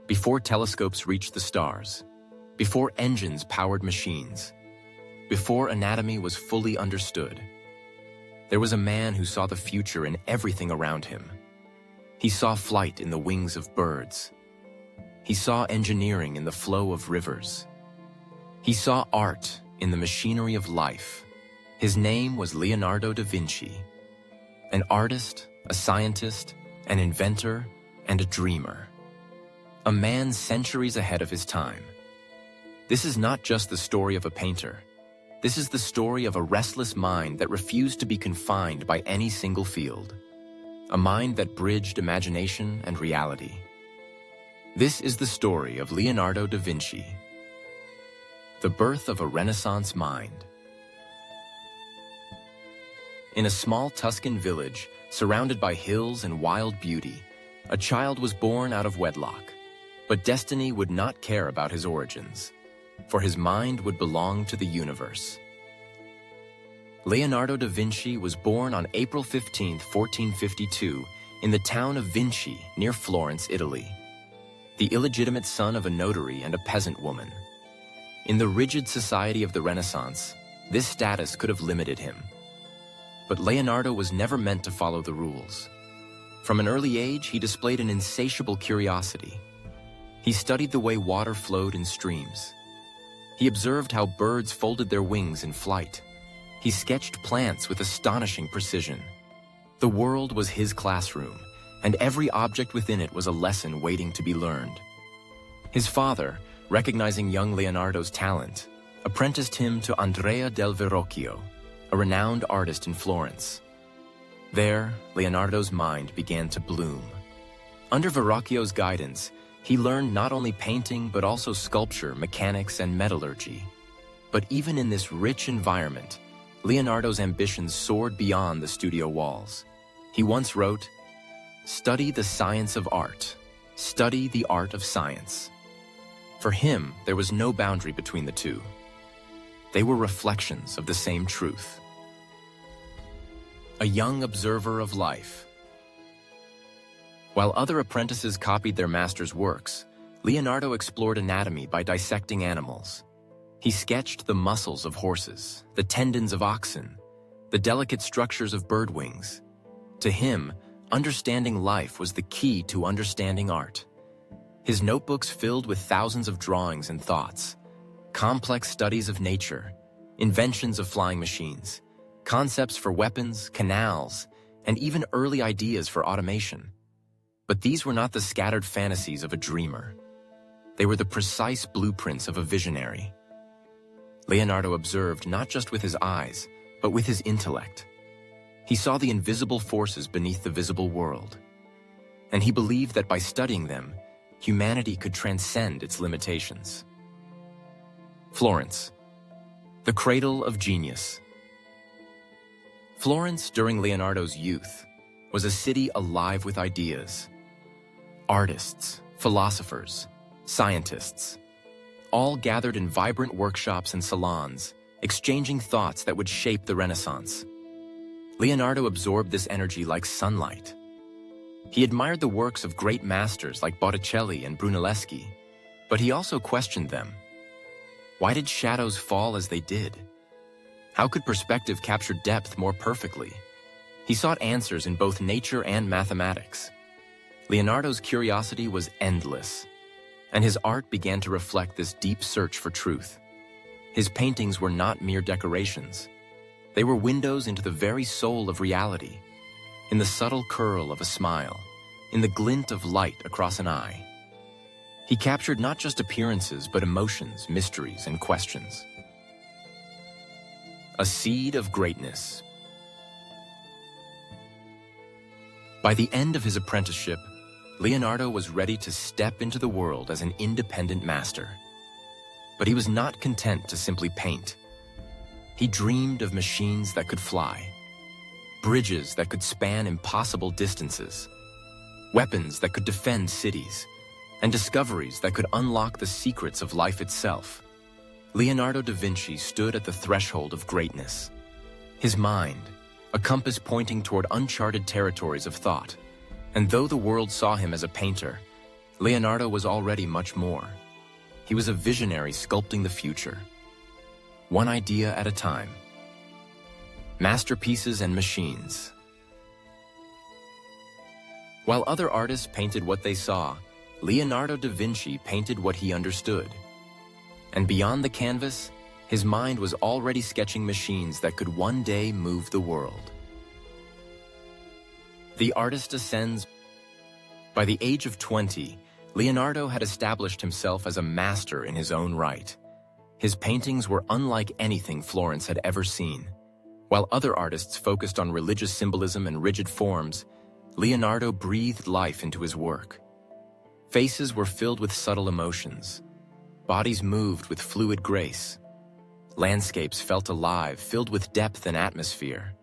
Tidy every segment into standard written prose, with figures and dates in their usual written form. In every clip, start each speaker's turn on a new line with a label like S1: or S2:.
S1: before telescopes reached the stars, before engines powered machines, before anatomy was fully understood. There was a man who saw the future in everything around him. He saw flight in the wings of birds. He saw engineering in the flow of rivers. He saw art in the machinery of life. His name was Leonardo da Vinci, an artist, a scientist, an inventor, and a dreamer. A man centuries ahead of his time. This is not just the story of a painter. This is the story of a restless mind that refused to be confined by any single field. A mind that bridged imagination and reality. This is the story of Leonardo da Vinci. The birth of a Renaissance mind. In a small Tuscan village, surrounded by hills and wild beauty, a child was born out of wedlock. But destiny would not care about his origins, for his mind would belong to the universe. Leonardo da Vinci was born on April 15, 1452, in the town of Vinci, near Florence, Italy, the illegitimate son of a notary and a peasant woman. In the rigid society of the Renaissance, this status could have limited him. But Leonardo was never meant to follow the rules. From an early age, he displayed an insatiable curiosity. He studied the way water flowed in streams. He observed how birds folded their wings in flight. He sketched plants with astonishing precision. The world was his classroom, and every object within it was a lesson waiting to be learned. His father, recognizing young Leonardo's talent, apprenticed him to Andrea del Verrocchio, a renowned artist in Florence. There, Leonardo's mind began to bloom. Under Verrocchio's guidance, he learned not only painting but also sculpture, mechanics, and metallurgy. But even in this rich environment, Leonardo's ambitions soared beyond the studio walls. He once wrote, "Study the science of art. Study the art of science." For him, there was no boundary between the two. They were reflections of the same truth. A young observer of life. While other apprentices copied their master's works, Leonardo explored anatomy by dissecting animals. He sketched the muscles of horses, the tendons of oxen, the delicate structures of bird wings. To him, understanding life was the key to understanding art. His notebooks filled with thousands of drawings and thoughts, complex studies of nature, inventions of flying machines, concepts for weapons, canals, and even early ideas for automation. But these were not the scattered fantasies of a dreamer. They were the precise blueprints of a visionary. Leonardo observed not just with his eyes, but with his intellect. He saw the invisible forces beneath the visible world. And he believed that by studying them, humanity could transcend its limitations. Florence, the cradle of genius. Florence, during Leonardo's youth, was a city alive with ideas. Artists, philosophers, scientists, all gathered in vibrant workshops and salons, exchanging thoughts that would shape the Renaissance. Leonardo absorbed this energy like sunlight. He admired the works of great masters like Botticelli and Brunelleschi, but he also questioned them. Why did shadows fall as they did? How could perspective capture depth more perfectly? He sought answers in both nature and mathematics. Leonardo's curiosity was endless, and his art began to reflect this deep search for truth. His paintings were not mere decorations. They were windows into the very soul of reality, in the subtle curl of a smile, in the glint of light across an eye. He captured not just appearances, but emotions, mysteries, and questions. A seed of greatness. By the end of his apprenticeship, Leonardo was ready to step into the world as an independent master. But he was not content to simply paint. He dreamed of machines that could fly, bridges that could span impossible distances, weapons that could defend cities, and discoveries that could unlock the secrets of life itself. Leonardo da Vinci stood at the threshold of greatness. His mind, a compass pointing toward uncharted territories of thought. And though the world saw him as a painter, Leonardo was already much more. He was a visionary sculpting the future, one idea at a time. Masterpieces and machines. While other artists painted what they saw, Leonardo da Vinci painted what he understood. And beyond the canvas, his mind was already sketching machines that could one day move the world. The artist ascends. By the age of 20, Leonardo had established himself as a master in his own right. His paintings were unlike anything Florence had ever seen. While other artists focused on religious symbolism and rigid forms, Leonardo breathed life into his work. Faces were filled with subtle emotions. Bodies moved with fluid grace. Landscapes felt alive, filled with depth and atmosphere.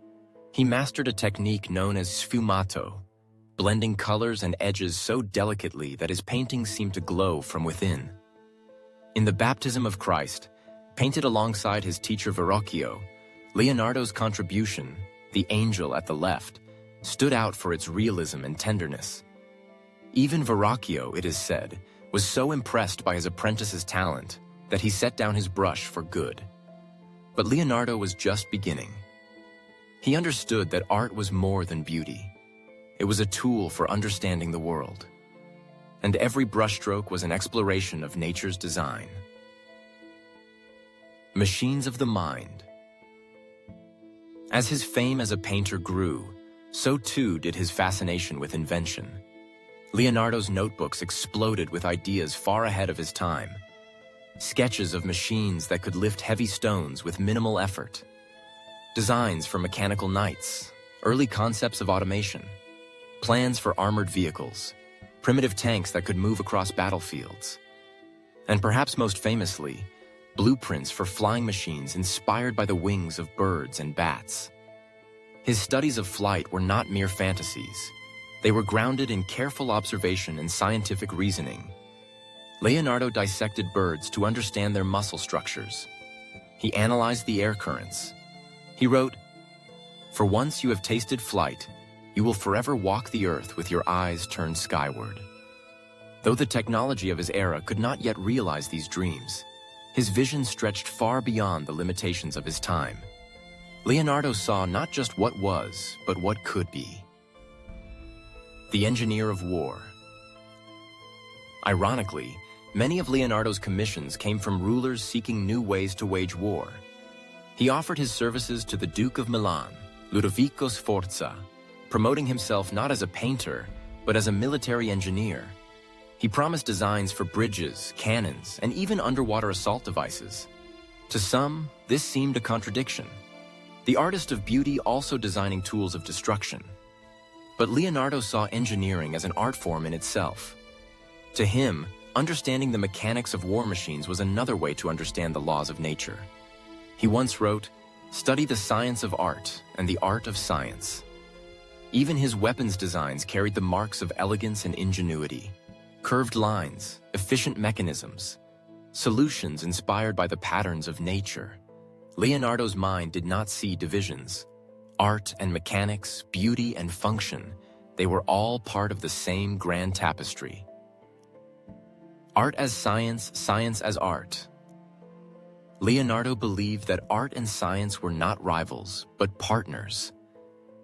S1: He mastered a technique known as sfumato, blending colors and edges so delicately that his paintings seemed to glow from within. In the Baptism of Christ, painted alongside his teacher Verrocchio, Leonardo's contribution, the angel at the left, stood out for its realism and tenderness. Even Verrocchio, it is said, was so impressed by his apprentice's talent that he set down his brush for good. But Leonardo was just beginning. He understood that art was more than beauty. It was a tool for understanding the world. And every brushstroke was an exploration of nature's design. Machines of the mind. As his fame as a painter grew, so too did his fascination with invention. Leonardo's notebooks exploded with ideas far ahead of his time. Sketches of machines that could lift heavy stones with minimal effort. Designs for mechanical knights, early concepts of automation, plans for armored vehicles, primitive tanks that could move across battlefields, and perhaps most famously, blueprints for flying machines inspired by the wings of birds and bats. His studies of flight were not mere fantasies. They were grounded in careful observation and scientific reasoning. Leonardo dissected birds to understand their muscle structures. He analyzed the air currents. He wrote, "For once you have tasted flight, you will forever walk the earth with your eyes turned skyward." Though the technology of his era could not yet realize these dreams, his vision stretched far beyond the limitations of his time. Leonardo saw not just what was, but what could be. The engineer of war. Ironically, many of Leonardo's commissions came from rulers seeking new ways to wage war. He offered his services to the Duke of Milan, Ludovico Sforza, promoting himself not as a painter, but as a military engineer. He promised designs for bridges, cannons, and even underwater assault devices. To some, this seemed a contradiction. The artist of beauty also designing tools of destruction. But Leonardo saw engineering as an art form in itself. To him, understanding the mechanics of war machines was another way to understand the laws of nature. He once wrote, "Study the science of art and the art of science." Even his weapons designs carried the marks of elegance and ingenuity. Curved lines, efficient mechanisms, solutions inspired by the patterns of nature. Leonardo's mind did not see divisions. Art and mechanics, beauty and function, they were all part of the same grand tapestry. Art as science, science as art. Leonardo believed that art and science were not rivals, but partners.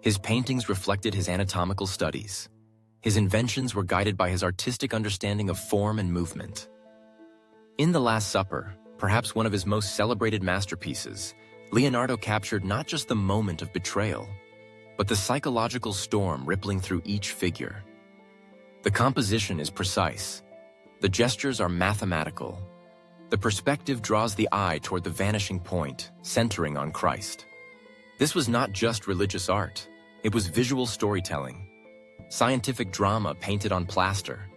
S1: His paintings reflected his anatomical studies. His inventions were guided by his artistic understanding of form and movement. In The Last Supper, perhaps one of his most celebrated masterpieces, Leonardo captured not just the moment of betrayal, but the psychological storm rippling through each figure. The composition is precise. The gestures are mathematical. The perspective draws the eye toward the vanishing point, centering on Christ. This was not just religious art. It was visual storytelling, scientific drama painted on plaster.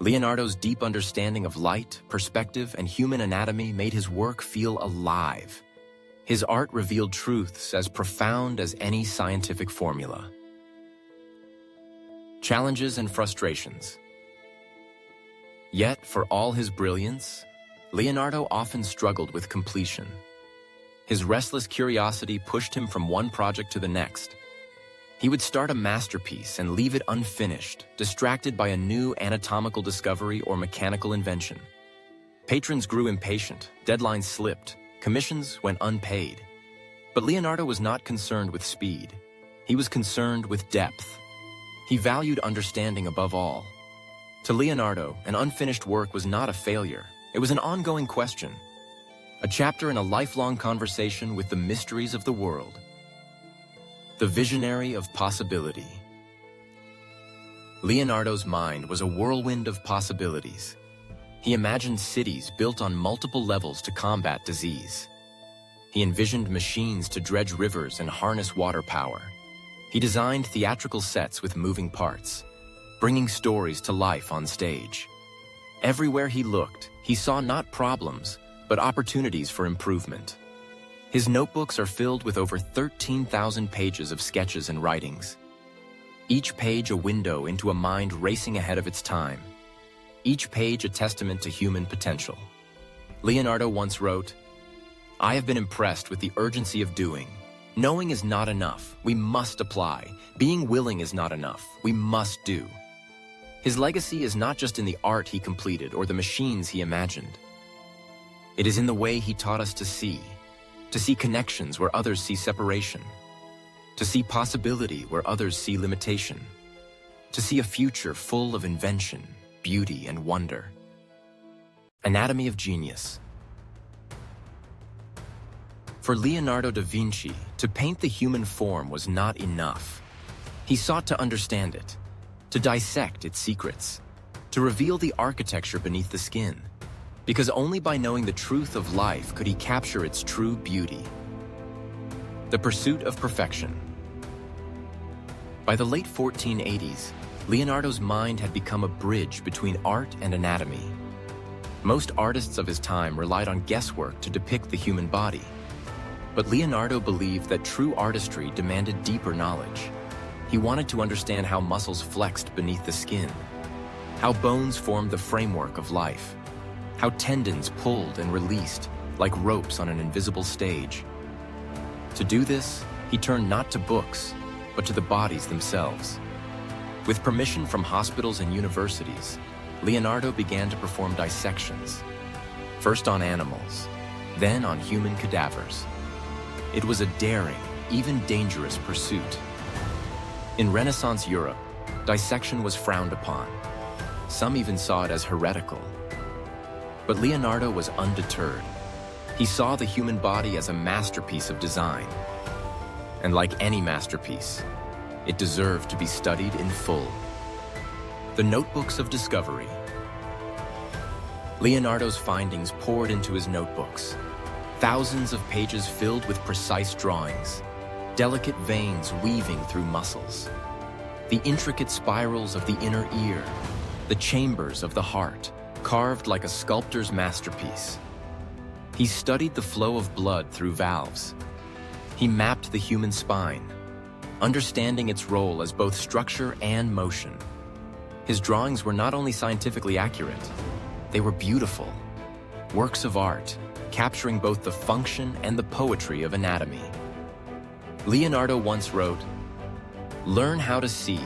S1: Leonardo's deep understanding of light, perspective, and human anatomy made his work feel alive. His art revealed truths as profound as any scientific formula. Challenges and frustrations. Yet, for all his brilliance, Leonardo often struggled with completion. His restless curiosity pushed him from one project to the next. He would start a masterpiece and leave it unfinished, distracted by a new anatomical discovery or mechanical invention. Patrons grew impatient, deadlines slipped, commissions went unpaid. But Leonardo was not concerned with speed. He was concerned with depth. He valued understanding above all. To Leonardo, an unfinished work was not a failure. It was an ongoing question, a chapter in a lifelong conversation with the mysteries of the world. The visionary of possibility. Leonardo's mind was a whirlwind of possibilities. He imagined cities built on multiple levels to combat disease. He envisioned machines to dredge rivers and harness water power. He designed theatrical sets with moving parts, bringing stories to life on stage. Everywhere he looked, he saw not problems, but opportunities for improvement. His notebooks are filled with over 13,000 pages of sketches and writings. Each page a window into a mind racing ahead of its time. Each page a testament to human potential. Leonardo once wrote, "I have been impressed with the urgency of doing. Knowing is not enough, we must apply. Being willing is not enough, we must do." His legacy is not just in the art he completed or the machines he imagined. It is in the way he taught us to see connections where others see separation, to see possibility where others see limitation, to see a future full of invention, beauty, and wonder. Anatomy of genius. For Leonardo da Vinci, to paint the human form was not enough. He sought to understand it, to dissect its secrets, to reveal the architecture beneath the skin, because only by knowing the truth of life could he capture its true beauty. The pursuit of perfection. By the late 1480s, Leonardo's mind had become a bridge between art and anatomy. Most artists of his time relied on guesswork to depict the human body. But Leonardo believed that true artistry demanded deeper knowledge. He wanted to understand how muscles flexed beneath the skin, how bones formed the framework of life, how tendons pulled and released like ropes on an invisible stage. To do this, he turned not to books, but to the bodies themselves. With permission from hospitals and universities, Leonardo began to perform dissections, first on animals, then on human cadavers. It was a daring, even dangerous pursuit. In Renaissance Europe, dissection was frowned upon. Some even saw it as heretical. But Leonardo was undeterred. He saw the human body as a masterpiece of design. And like any masterpiece, it deserved to be studied in full. The Notebooks of Discovery. Leonardo's findings poured into his notebooks. Thousands of pages filled with precise drawings, delicate veins weaving through muscles, the intricate spirals of the inner ear, the chambers of the heart, carved like a sculptor's masterpiece. He studied the flow of blood through valves. He mapped the human spine, understanding its role as both structure and motion. His drawings were not only scientifically accurate, they were beautiful, works of art, capturing both the function and the poetry of anatomy. Leonardo once wrote, "Learn how to see,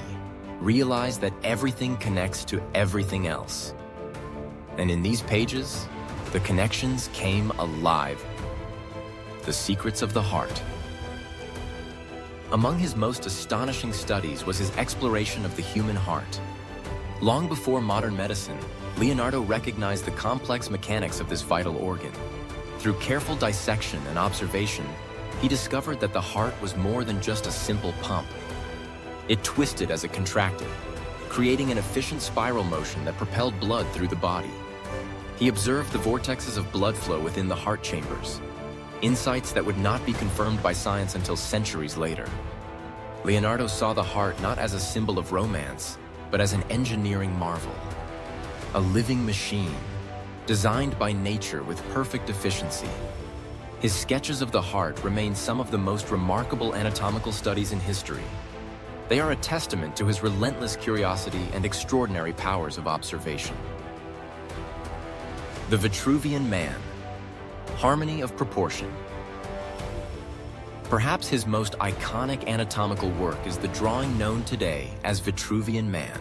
S1: realize that everything connects to everything else." And in these pages, the connections came alive. The secrets of the heart. Among his most astonishing studies was his exploration of the human heart. Long before modern medicine, Leonardo recognized the complex mechanics of this vital organ. Through careful dissection and observation, he discovered that the heart was more than just a simple pump. It twisted as it contracted, creating an efficient spiral motion that propelled blood through the body. He observed the vortexes of blood flow within the heart chambers, insights that would not be confirmed by science until centuries later. Leonardo saw the heart not as a symbol of romance, but as an engineering marvel, a living machine, designed by nature with perfect efficiency. His sketches of the heart remain some of the most remarkable anatomical studies in history. They are a testament to his relentless curiosity and extraordinary powers of observation. The Vitruvian Man. Harmony of proportion. Perhaps his most iconic anatomical work is the drawing known today as Vitruvian Man.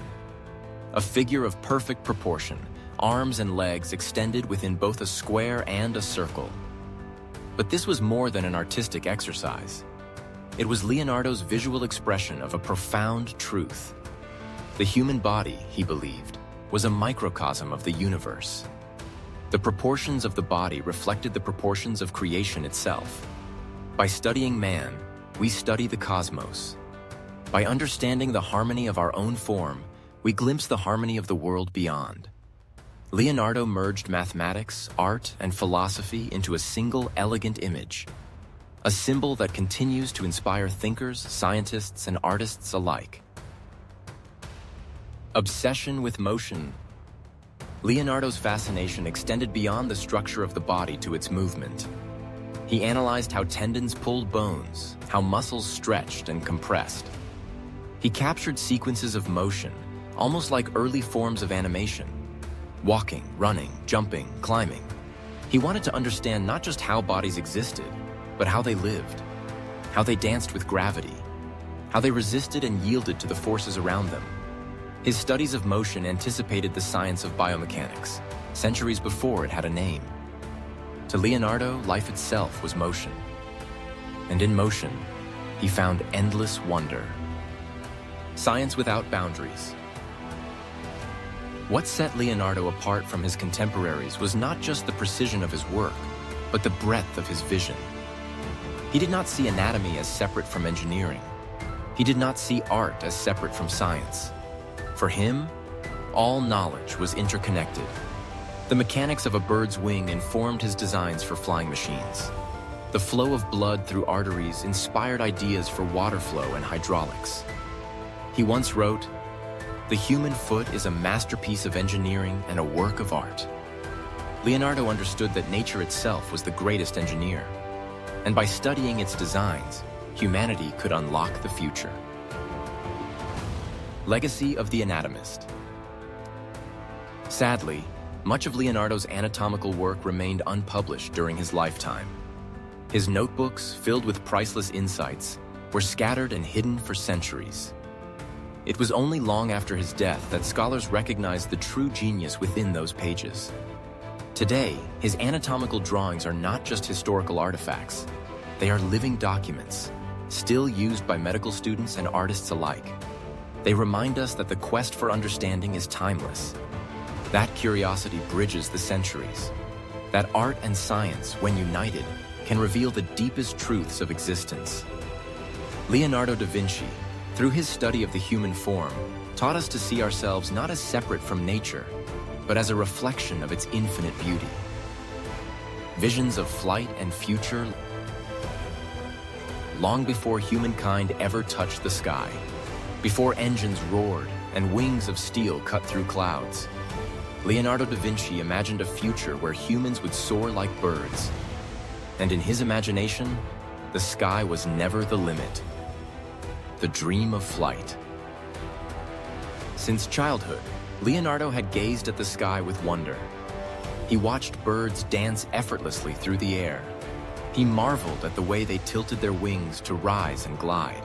S1: A figure of perfect proportion, arms and legs extended within both a square and a circle. But this was more than an artistic exercise. It was Leonardo's visual expression of a profound truth. The human body, he believed, was a microcosm of the universe. The proportions of the body reflected the proportions of creation itself. By studying man, we study the cosmos. By understanding the harmony of our own form, we glimpse the harmony of the world beyond. Leonardo merged mathematics, art, and philosophy into a single elegant image, a symbol that continues to inspire thinkers, scientists, and artists alike. Obsession with motion. Leonardo's fascination extended beyond the structure of the body to its movement. He analyzed how tendons pulled bones, how muscles stretched and compressed. He captured sequences of motion, almost like early forms of animation. Walking, running, jumping, climbing. He wanted to understand not just how bodies existed, but how they lived, how they danced with gravity, how they resisted and yielded to the forces around them. His studies of motion anticipated the science of biomechanics, centuries before it had a name. To Leonardo, life itself was motion. And in motion, he found endless wonder. Science without boundaries. What set Leonardo apart from his contemporaries was not just the precision of his work, but the breadth of his vision. He did not see anatomy as separate from engineering. He did not see art as separate from science. For him, all knowledge was interconnected. The mechanics of a bird's wing informed his designs for flying machines. The flow of blood through arteries inspired ideas for water flow and hydraulics. He once wrote, "The human foot is a masterpiece of engineering and a work of art." Leonardo understood that nature itself was the greatest engineer, and by studying its designs, humanity could unlock the future. Legacy of the anatomist. Sadly, much of Leonardo's anatomical work remained unpublished during his lifetime. His notebooks, filled with priceless insights, were scattered and hidden for centuries. It was only long after his death that scholars recognized the true genius within those pages. Today, his anatomical drawings are not just historical artifacts. They are living documents, still used by medical students and artists alike. They remind us that the quest for understanding is timeless. That curiosity bridges the centuries. That art and science, when united, can reveal the deepest truths of existence. Leonardo da Vinci, through his study of the human form, taught us to see ourselves not as separate from nature, but as a reflection of its infinite beauty. Visions of flight and future long before humankind ever touched the sky, before engines roared and wings of steel cut through clouds. Leonardo da Vinci imagined a future where humans would soar like birds. And in his imagination, the sky was never the limit. The dream of flight. Since childhood, Leonardo had gazed at the sky with wonder. He watched birds dance effortlessly through the air. He marveled at the way they tilted their wings to rise and glide.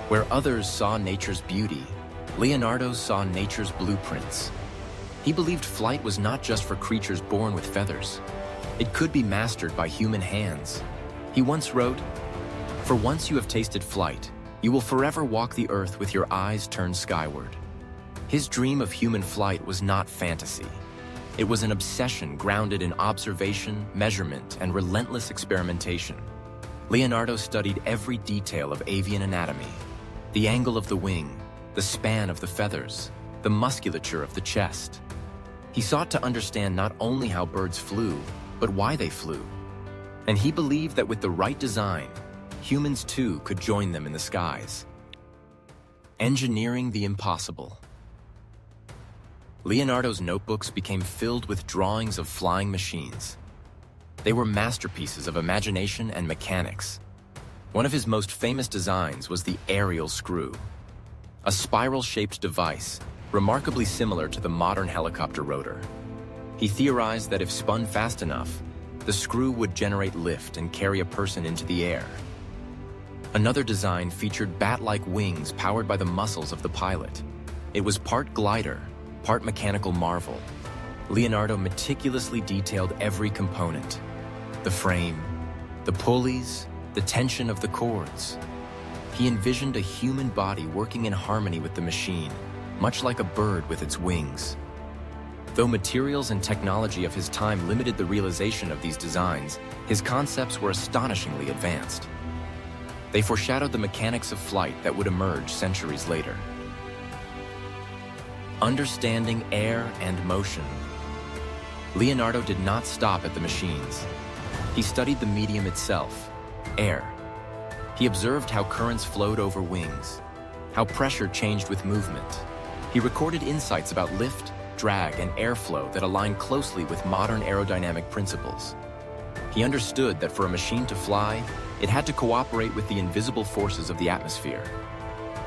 S1: Where others saw nature's beauty, Leonardo saw nature's blueprints. He believed flight was not just for creatures born with feathers. It could be mastered by human hands. He once wrote, "For once you have tasted flight, you will forever walk the earth with your eyes turned skyward." His dream of human flight was not fantasy. It was an obsession grounded in observation, measurement, and relentless experimentation. Leonardo studied every detail of avian anatomy: the angle of the wing, the span of the feathers, the musculature of the chest. He sought to understand not only how birds flew, but why they flew. And he believed that with the right design, humans too could join them in the skies. Engineering the impossible. Leonardo's notebooks became filled with drawings of flying machines. They were masterpieces of imagination and mechanics. One of his most famous designs was the aerial screw, a spiral-shaped device remarkably similar to the modern helicopter rotor. He theorized that if spun fast enough, the screw would generate lift and carry a person into the air. Another design featured bat-like wings powered by the muscles of the pilot. It was part glider, part mechanical marvel. Leonardo meticulously detailed every component: the frame, the pulleys, the tension of the cords. He envisioned a human body working in harmony with the machine, much like a bird with its wings. Though materials and technology of his time limited the realization of these designs, his concepts were astonishingly advanced. They foreshadowed the mechanics of flight that would emerge centuries later. Understanding air and motion. Leonardo did not stop at the machines. He studied the medium itself, air. He observed how currents flowed over wings, how pressure changed with movement. He recorded insights about lift, drag, and airflow that aligned closely with modern aerodynamic principles. He understood that for a machine to fly, it had to cooperate with the invisible forces of the atmosphere.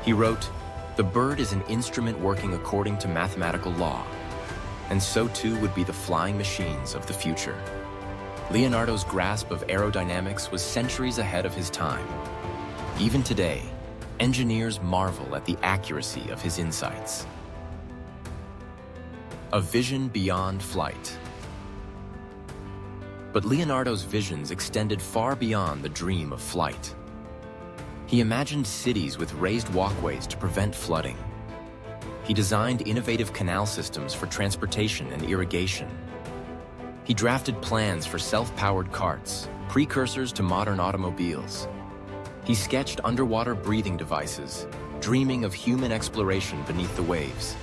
S1: He wrote, "The bird is an instrument working according to mathematical law, and so too would be the flying machines of the future." Leonardo's grasp of aerodynamics was centuries ahead of his time. Even today, engineers marvel at the accuracy of his insights. A vision beyond flight. But Leonardo's visions extended far beyond the dream of flight. He imagined cities with raised walkways to prevent flooding. He designed innovative canal systems for transportation and irrigation. He drafted plans for self-powered carts, precursors to modern automobiles. He sketched underwater breathing devices, dreaming of human exploration beneath the waves.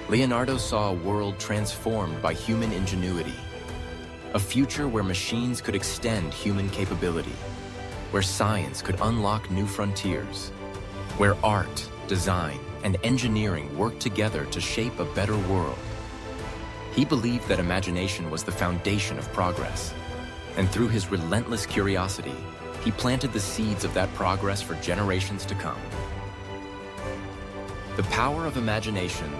S1: Leonardo saw a world transformed by human ingenuity, a future where machines could extend human capability, where science could unlock new frontiers, where art, design, and engineering worked together to shape a better world. He believed that imagination was the foundation of progress, and through his relentless curiosity, he planted the seeds of that progress for generations to come. The power of imagination.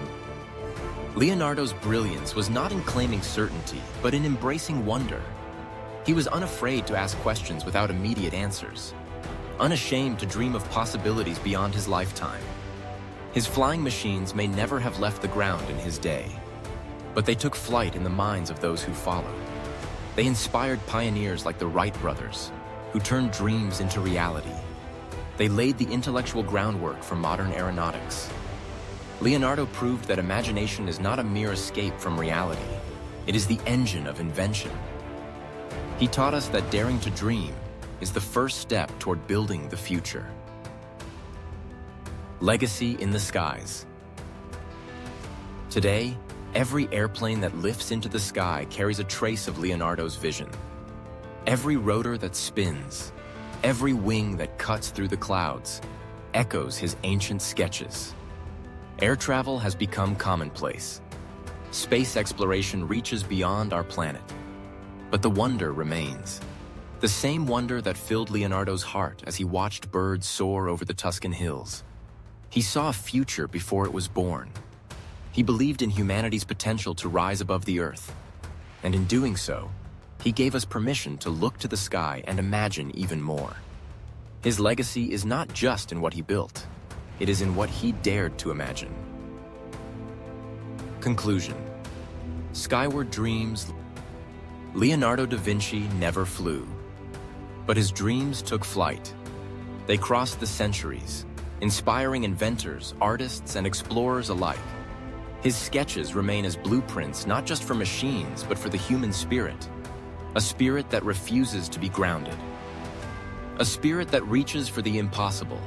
S1: Leonardo's brilliance was not in claiming certainty, but in embracing wonder. He was unafraid to ask questions without immediate answers, unashamed to dream of possibilities beyond his lifetime. His flying machines may never have left the ground in his day, but they took flight in the minds of those who followed. They inspired pioneers like the Wright brothers, who turned dreams into reality. They laid the intellectual groundwork for modern aeronautics. Leonardo proved that imagination is not a mere escape from reality. It is the engine of invention. He taught us that daring to dream is the first step toward building the future. Legacy in the skies. Today, every airplane that lifts into the sky carries a trace of Leonardo's vision. Every rotor that spins, every wing that cuts through the clouds, echoes his ancient sketches. Air travel has become commonplace. Space exploration reaches beyond our planet. But the wonder remains. The same wonder that filled Leonardo's heart as he watched birds soar over the Tuscan hills. He saw a future before it was born. He believed in humanity's potential to rise above the earth. And in doing so, he gave us permission to look to the sky and imagine even more. His legacy is not just in what he built. It is in what he dared to imagine. Conclusion. Skyward dreams. Leonardo da Vinci never flew, but his dreams took flight. They crossed the centuries, inspiring inventors, artists, and explorers alike. His sketches remain as blueprints not just for machines, but for the human spirit. A spirit that refuses to be grounded. A spirit that reaches for the impossible.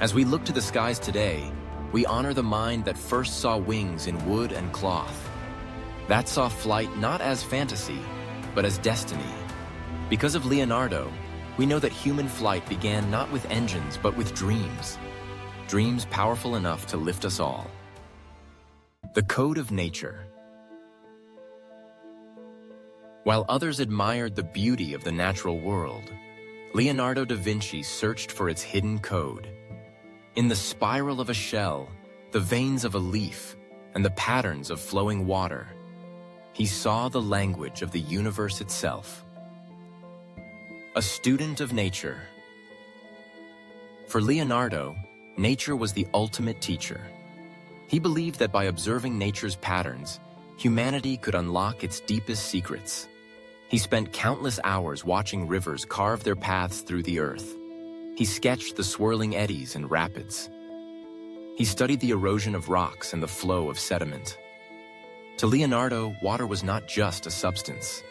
S1: As we look to the skies today, we honor the mind that first saw wings in wood and cloth. That saw flight not as fantasy, but as destiny. Because of Leonardo, we know that human flight began not with engines, but with dreams. Dreams powerful enough to lift us all. The code of nature. While others admired the beauty of the natural world, Leonardo da Vinci searched for its hidden code. In the spiral of a shell, the veins of a leaf, and the patterns of flowing water, he saw the language of the universe itself. A student of nature. For Leonardo, nature was the ultimate teacher. He believed that by observing nature's patterns, humanity could unlock its deepest secrets. He spent countless hours watching rivers carve their paths through the earth. He sketched the swirling eddies and rapids. He studied the erosion of rocks and the flow of sediment. To Leonardo, water was not just a substance.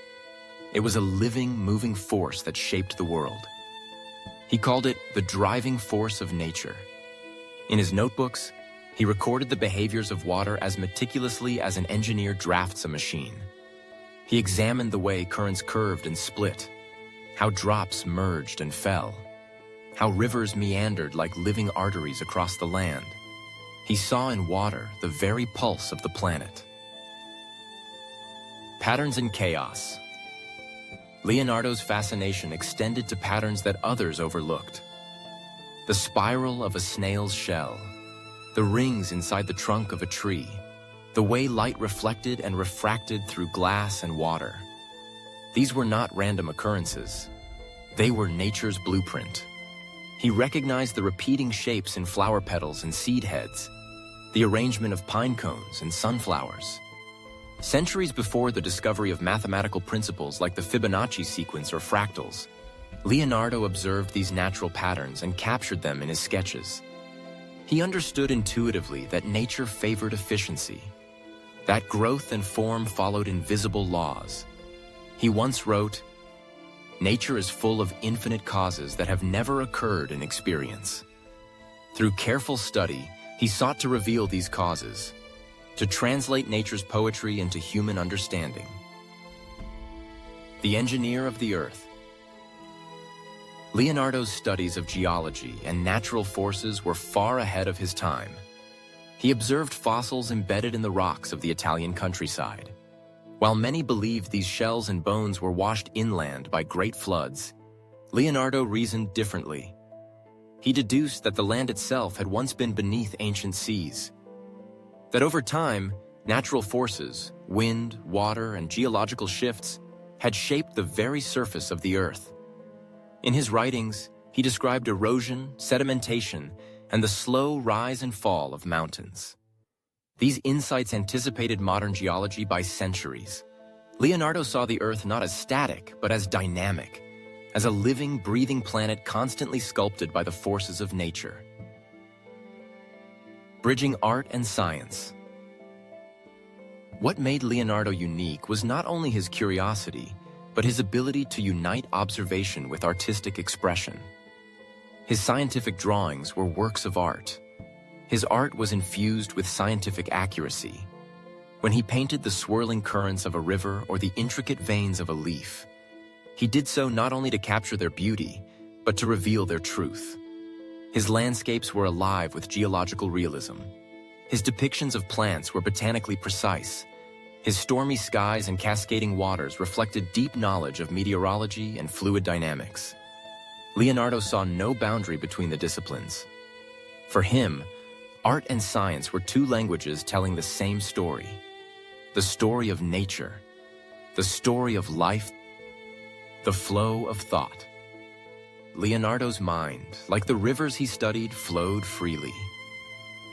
S1: It was a living, moving force that shaped the world. He called it the driving force of nature. In his notebooks, he recorded the behaviors of water as meticulously as an engineer drafts a machine. He examined the way currents curved and split, how drops merged and fell, how rivers meandered like living arteries across the land. He saw in water the very pulse of the planet. Patterns and chaos. Leonardo's fascination extended to patterns that others overlooked. The spiral of a snail's shell, the rings inside the trunk of a tree, the way light reflected and refracted through glass and water. These were not random occurrences. They were nature's blueprint. He recognized the repeating shapes in flower petals and seed heads, the arrangement of pine cones and sunflowers. Centuries before the discovery of mathematical principles like the Fibonacci sequence or fractals, Leonardo observed these natural patterns and captured them in his sketches. He understood intuitively that nature favored efficiency, that growth and form followed invisible laws. He once wrote, "Nature is full of infinite causes that have never occurred in experience." Through careful study, he sought to reveal these causes, to translate nature's poetry into human understanding. The engineer of the earth. Leonardo's studies of geology and natural forces were far ahead of his time. He observed fossils embedded in the rocks of the Italian countryside. While many believed these shells and bones were washed inland by great floods, Leonardo reasoned differently. He deduced that the land itself had once been beneath ancient seas, that over time, natural forces, wind, water, and geological shifts had shaped the very surface of the earth. In his writings, he described erosion, sedimentation, and the slow rise and fall of mountains. These insights anticipated modern geology by centuries. Leonardo saw the earth not as static, but as dynamic, as a living, breathing planet constantly sculpted by the forces of nature. Bridging art and science. What made Leonardo unique was not only his curiosity, but his ability to unite observation with artistic expression. His scientific drawings were works of art. His art was infused with scientific accuracy. When he painted the swirling currents of a river or the intricate veins of a leaf, he did so not only to capture their beauty, but to reveal their truth. His landscapes were alive with geological realism. His depictions of plants were botanically precise. His stormy skies and cascading waters reflected deep knowledge of meteorology and fluid dynamics. Leonardo saw no boundary between the disciplines. For him, art and science were two languages telling the same story. The story of nature, the story of life, the flow of thought. Leonardo's mind, like the rivers he studied, flowed freely.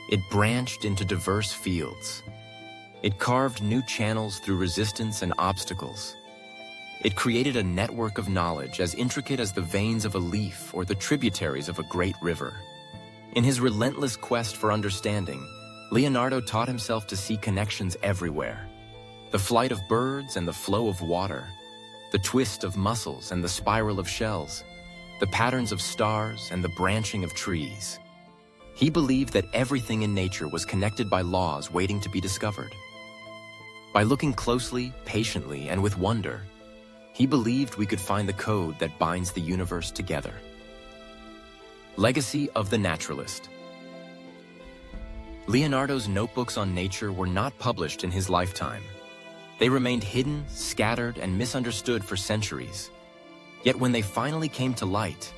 S1: It branched into diverse fields. It carved new channels through resistance and obstacles. It created a network of knowledge as intricate as the veins of a leaf or the tributaries of a great river. In his relentless quest for understanding, Leonardo taught himself to see connections everywhere. The flight of birds and the flow of water, the twist of mussels and the spiral of shells, the patterns of stars and the branching of trees. He believed that everything in nature was connected by laws waiting to be discovered. By looking closely, patiently, and with wonder, he believed we could find the code that binds the universe together. Legacy of the naturalist. Leonardo's notebooks on nature were not published in his lifetime. They remained hidden, scattered, and misunderstood for centuries. Yet when they finally came to light,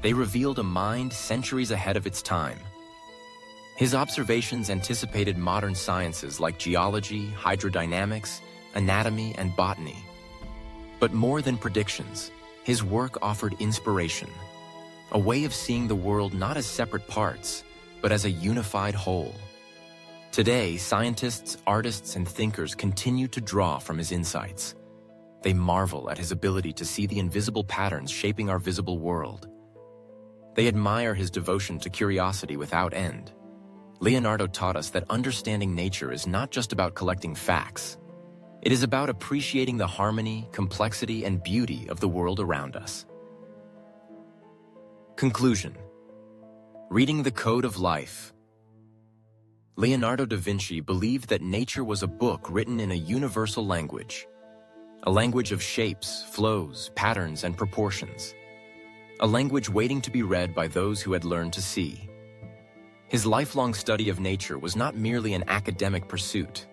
S1: they revealed a mind centuries ahead of its time. His observations anticipated modern sciences like geology, hydrodynamics, anatomy, and botany. But more than predictions, his work offered inspiration. a way of seeing the world not as separate parts, but as a unified whole. Today, scientists, artists, and thinkers continue to draw from his insights. They marvel at his ability to see the invisible patterns shaping our visible world. They admire his devotion to curiosity without end. Leonardo taught us that understanding nature is not just about collecting facts. It is about appreciating the harmony, complexity, and beauty of the world around us. Conclusion. Reading the Code of Life. Leonardo da Vinci believed that nature was a book written in a universal language, a language of shapes, flows, patterns, and proportions, a language waiting to be read by those who had learned to see. His lifelong study of nature was not merely an academic pursuit.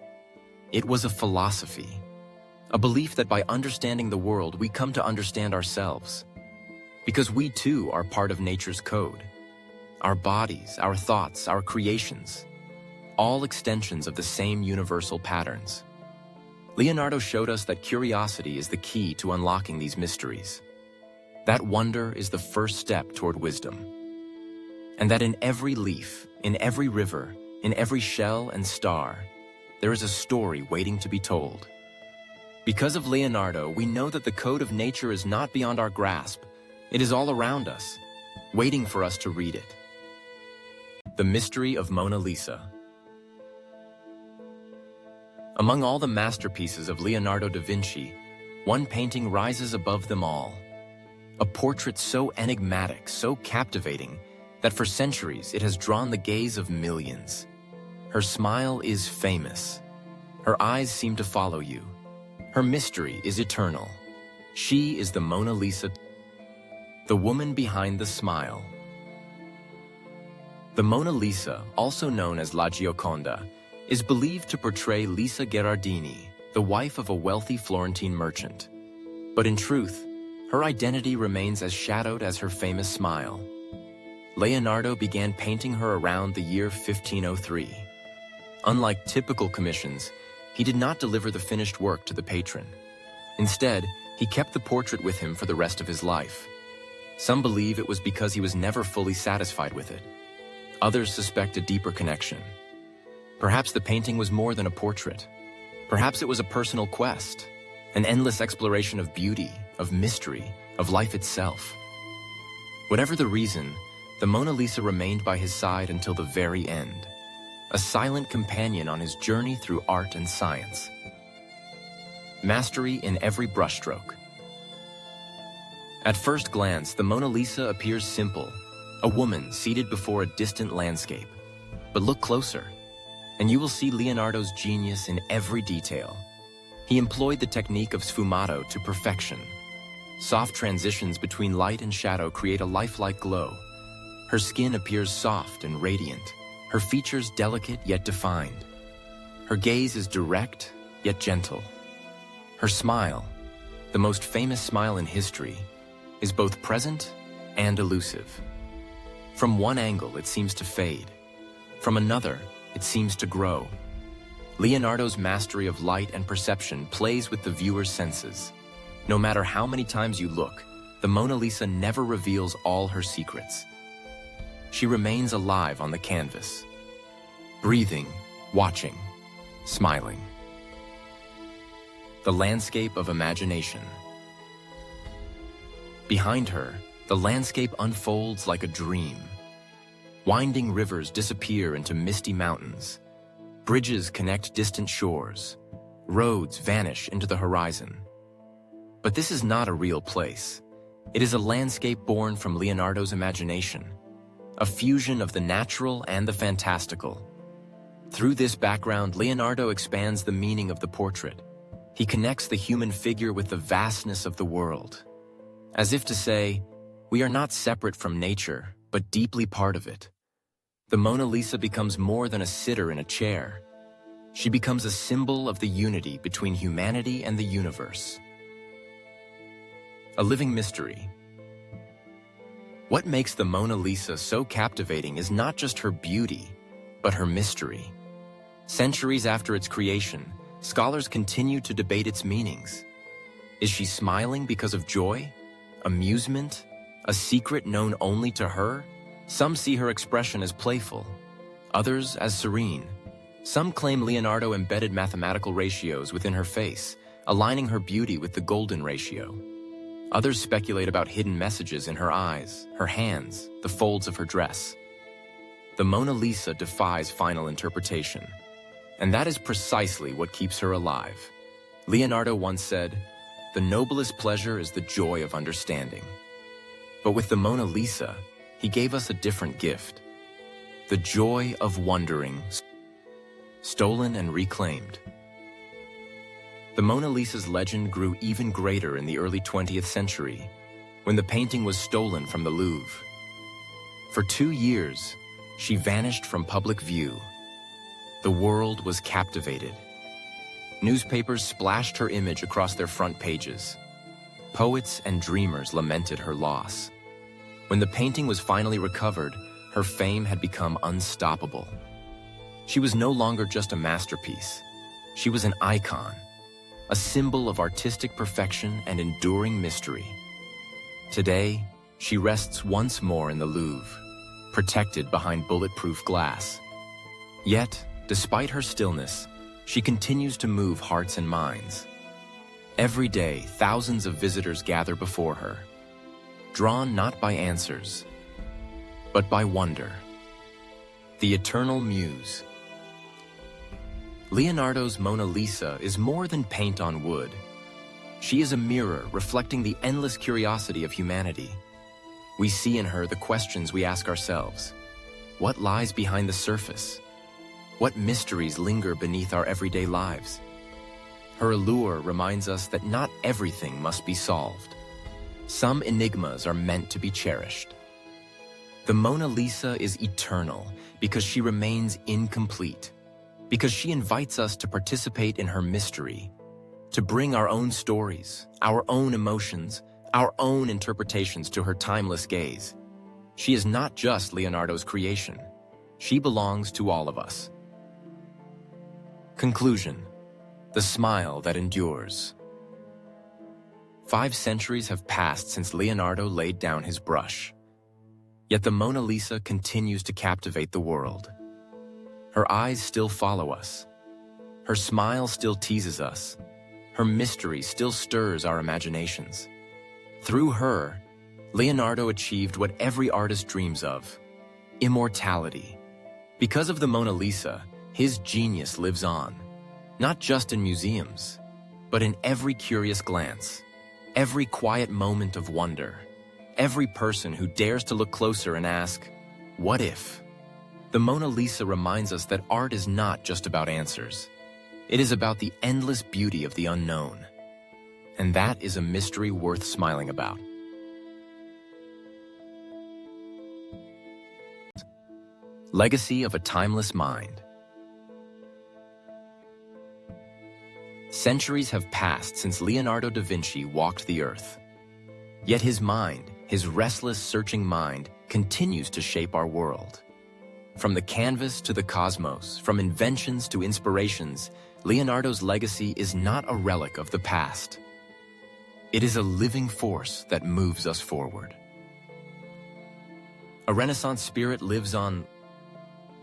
S1: It was a philosophy, a belief that by understanding the world, we come to understand ourselves. Because we too are part of nature's code. Our bodies, our thoughts, our creations, all extensions of the same universal patterns. Leonardo showed us that curiosity is the key to unlocking these mysteries. That wonder is the first step toward wisdom. And that in every leaf, in every river, in every shell and star, there is a story waiting to be told. Because of Leonardo, we know that the code of nature is not beyond our grasp. It is all around us, waiting for us to read it. The Mystery of Mona Lisa. Among all the masterpieces of Leonardo da Vinci, one painting rises above them all. A portrait so enigmatic, so captivating, that for centuries it has drawn the gaze of millions. Her smile is famous. Her eyes seem to follow you. Her mystery is eternal. She is the Mona Lisa, the woman behind the smile. The Mona Lisa, also known as La Gioconda, is believed to portray Lisa Gherardini, the wife of a wealthy Florentine merchant. But in truth, her identity remains as shadowed as her famous smile. Leonardo began painting her around the year 1503. Unlike typical commissions, he did not deliver the finished work to the patron. Instead, he kept the portrait with him for the rest of his life. Some believe it was because he was never fully satisfied with it. Others suspect a deeper connection. Perhaps the painting was more than a portrait. Perhaps it was a personal quest, an endless exploration of beauty, of mystery, of life itself. Whatever the reason, the Mona Lisa remained by his side until the very end, a silent companion on his journey through art and science. Mastery in every brushstroke. At first glance, the Mona Lisa appears simple, a woman seated before a distant landscape. But look closer, and you will see Leonardo's genius in every detail. He employed the technique of sfumato to perfection. Soft transitions between light and shadow create a lifelike glow. Her skin appears soft and radiant, her features delicate yet defined. Her gaze is direct yet gentle. Her smile, the most famous smile in history, is both present and elusive. From one angle, it seems to fade. From another, it seems to grow. Leonardo's mastery of light and perception plays with the viewer's senses. No matter how many times you look, the Mona Lisa never reveals all her secrets. She remains alive on the canvas, breathing, watching, smiling. The landscape of imagination. Behind her, the landscape unfolds like a dream. Winding rivers disappear into misty mountains. Bridges connect distant shores. Roads vanish into the horizon. But this is not a real place. It is a landscape born from Leonardo's imagination, a fusion of the natural and the fantastical. Through this background, Leonardo expands the meaning of the portrait. He connects the human figure with the vastness of the world. As if to say, we are not separate from nature, but deeply part of it. The Mona Lisa becomes more than a sitter in a chair. She becomes a symbol of the unity between humanity and the universe. A living mystery. What makes the Mona Lisa so captivating is not just her beauty, but her mystery. Centuries after its creation, scholars continue to debate its meanings. Is she smiling because of joy, amusement, A secret known only to her? Some see her expression as playful, others as serene. Some claim Leonardo embedded mathematical ratios within her face, aligning her beauty with the golden ratio. Others speculate about hidden messages in her eyes, her hands, the folds of her dress. The Mona Lisa defies final interpretation, and that is precisely what keeps her alive. Leonardo once said, "The noblest pleasure is the joy of understanding." But with the Mona Lisa, he gave us a different gift. The joy of wondering, stolen and reclaimed. The Mona Lisa's legend grew even greater in the early 20th century, when the painting was stolen from the Louvre. For 2 years, she vanished from public view. The world was captivated. Newspapers splashed her image across their front pages. Poets and dreamers lamented her loss. When the painting was finally recovered, her fame had become unstoppable. She was no longer just a masterpiece. She was an icon, a symbol of artistic perfection and enduring mystery. Today, she rests once more in the Louvre, protected behind bulletproof glass. Yet, despite her stillness, she continues to move hearts and minds. Every day, thousands of visitors gather before her, drawn not by answers, but by wonder. The Eternal Muse. Leonardo's Mona Lisa is more than paint on wood. She is a mirror reflecting the endless curiosity of humanity. We see in her the questions we ask ourselves. What lies behind the surface? What mysteries linger beneath our everyday lives? Her allure reminds us that not everything must be solved. Some enigmas are meant to be cherished. The Mona Lisa is eternal because she remains incomplete, because she invites us to participate in her mystery, to bring our own stories, our own emotions, our own interpretations to her timeless gaze. She is not just Leonardo's creation. She belongs to all of us. Conclusion: the smile that endures. 5 centuries have passed since Leonardo laid down his brush. Yet the Mona Lisa continues to captivate the world. Her eyes still follow us. Her smile still teases us. Her mystery still stirs our imaginations. Through her, Leonardo achieved what every artist dreams of: immortality. Because of the Mona Lisa, his genius lives on, not just in museums, but in every curious glance, every quiet moment of wonder, every person who dares to look closer and ask, what if? The Mona Lisa reminds us that art is not just about answers. It is about the endless beauty of the unknown. And that is a mystery worth smiling about. Legacy of a timeless mind. Centuries have passed since Leonardo da Vinci walked the earth. Yet his mind, his restless, searching mind, continues to shape our world. From the canvas to the cosmos, from inventions to inspirations, Leonardo's legacy is not a relic of the past. It is a living force that moves us forward. A Renaissance spirit lives on.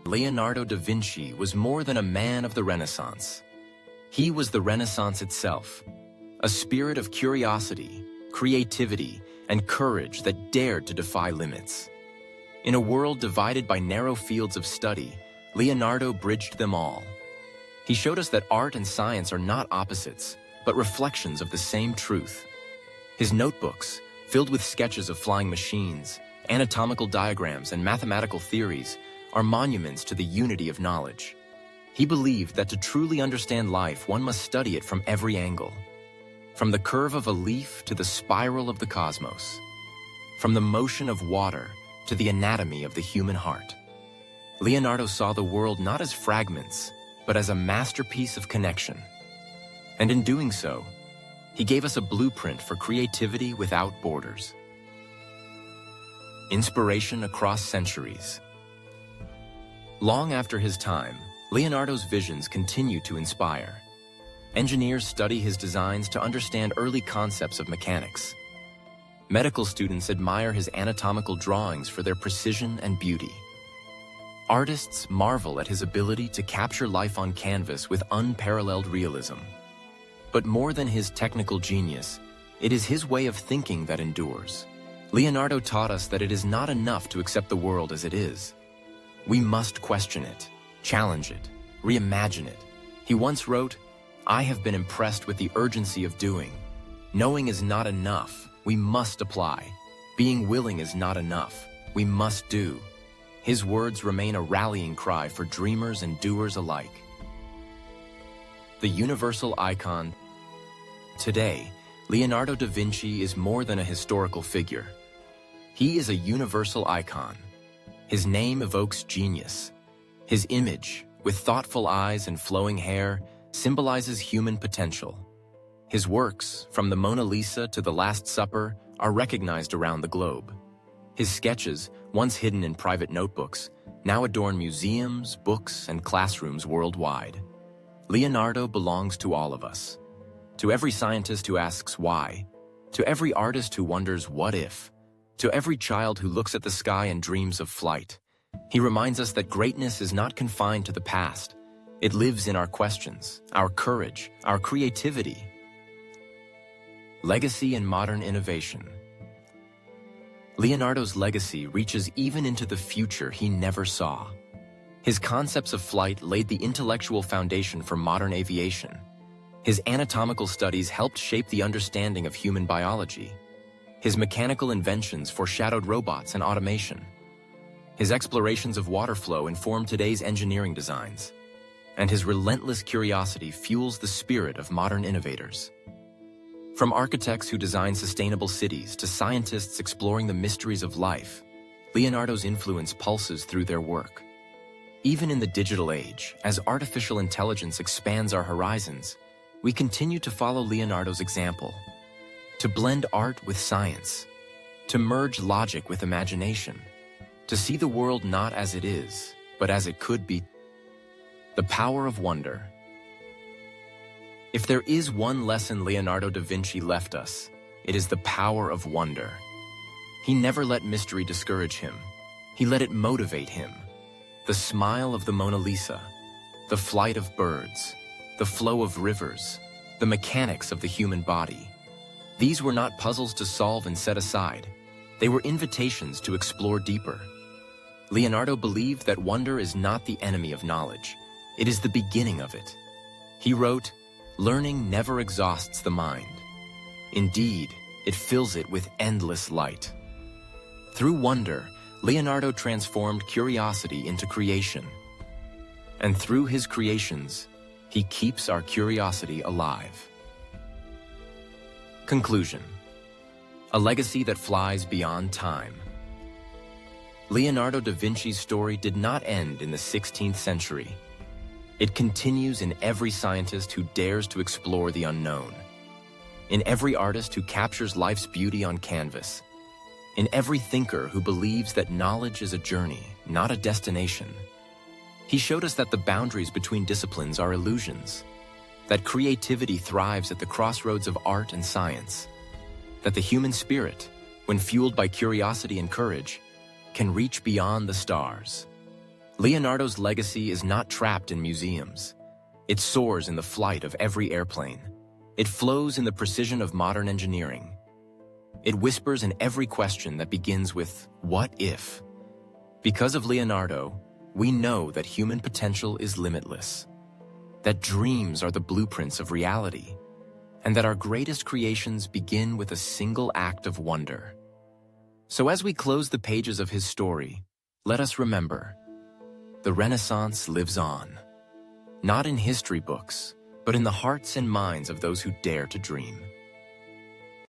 S1: Leonardo da Vinci was more than a man of the Renaissance. He was the Renaissance itself, a spirit of curiosity, creativity, and courage that dared to defy limits. In a world divided by narrow fields of study, Leonardo bridged them all. He showed us that art and science are not opposites, but reflections of the same truth. His notebooks, filled with sketches of flying machines, anatomical diagrams, and mathematical theories, are monuments to the unity of knowledge. He believed that to truly understand life, one must study it from every angle. From the curve of a leaf to the spiral of the cosmos. From the motion of water to the anatomy of the human heart. Leonardo saw the world not as fragments, but as a masterpiece of connection. And in doing so, he gave us a blueprint for creativity without borders. Inspiration across centuries. Long after his time, Leonardo's visions continue to inspire. Engineers study his designs to understand early concepts of mechanics. Medical students admire his anatomical drawings for their precision and beauty. Artists marvel at his ability to capture life on canvas with unparalleled realism. But more than his technical genius, it is his way of thinking that endures. Leonardo taught us that it is not enough to accept the world as it is. We must question it, challenge it, reimagine it. He once wrote, "I have been impressed with the urgency of doing. Knowing is not enough, we must apply. Being willing is not enough, we must do." His words remain a rallying cry for dreamers and doers alike. The universal icon. Today, Leonardo da Vinci is more than a historical figure. He is a universal icon. His name evokes genius. His image, with thoughtful eyes and flowing hair, symbolizes human potential. His works, from the Mona Lisa to the Last Supper, are recognized around the globe. His sketches, once hidden in private notebooks, now adorn museums, books, and classrooms worldwide. Leonardo belongs to all of us. To every scientist who asks why, to every artist who wonders what if, to every child who looks at the sky and dreams of flight. He reminds us that greatness is not confined to the past. It lives in our questions, our courage, our creativity. Legacy and modern innovation. Leonardo's legacy reaches even into the future he never saw. His concepts of flight laid the intellectual foundation for modern aviation. His anatomical studies helped shape the understanding of human biology. His mechanical inventions foreshadowed robots and automation. His explorations of water flow informed today's engineering designs. And his relentless curiosity fuels the spirit of modern innovators. From architects who design sustainable cities to scientists exploring the mysteries of life, Leonardo's influence pulses through their work. Even in the digital age, as artificial intelligence expands our horizons, we continue to follow Leonardo's example. To blend art with science, to merge logic with imagination, to see the world not as it is, but as it could be. The power of wonder. If there is one lesson Leonardo da Vinci left us, it is the power of wonder. He never let mystery discourage him. He let it motivate him. The smile of the Mona Lisa, the flight of birds, the flow of rivers, the mechanics of the human body. These were not puzzles to solve and set aside. They were invitations to explore deeper. Leonardo believed that wonder is not the enemy of knowledge. It is the beginning of it. He wrote, "Learning never exhausts the mind. Indeed, it fills it with endless light." Through wonder, Leonardo transformed curiosity into creation. And through his creations, he keeps our curiosity alive. Conclusion. A legacy that flies beyond time. Leonardo da Vinci's story did not end in the 16th century. It continues in every scientist who dares to explore the unknown, in every artist who captures life's beauty on canvas, in every thinker who believes that knowledge is a journey, not a destination. He showed us that the boundaries between disciplines are illusions, that creativity thrives at the crossroads of art and science, that the human spirit, when fueled by curiosity and courage, can reach beyond the stars. Leonardo's legacy is not trapped in museums. It soars in the flight of every airplane. It flows in the precision of modern engineering. It whispers in every question that begins with, "What if?" Because of Leonardo, we know that human potential is limitless, that dreams are the blueprints of reality, and that our greatest creations begin with a single act of wonder. So as we close the pages of his story, let us remember, the Renaissance lives on, not in history books, but in the hearts and minds of those who dare to dream.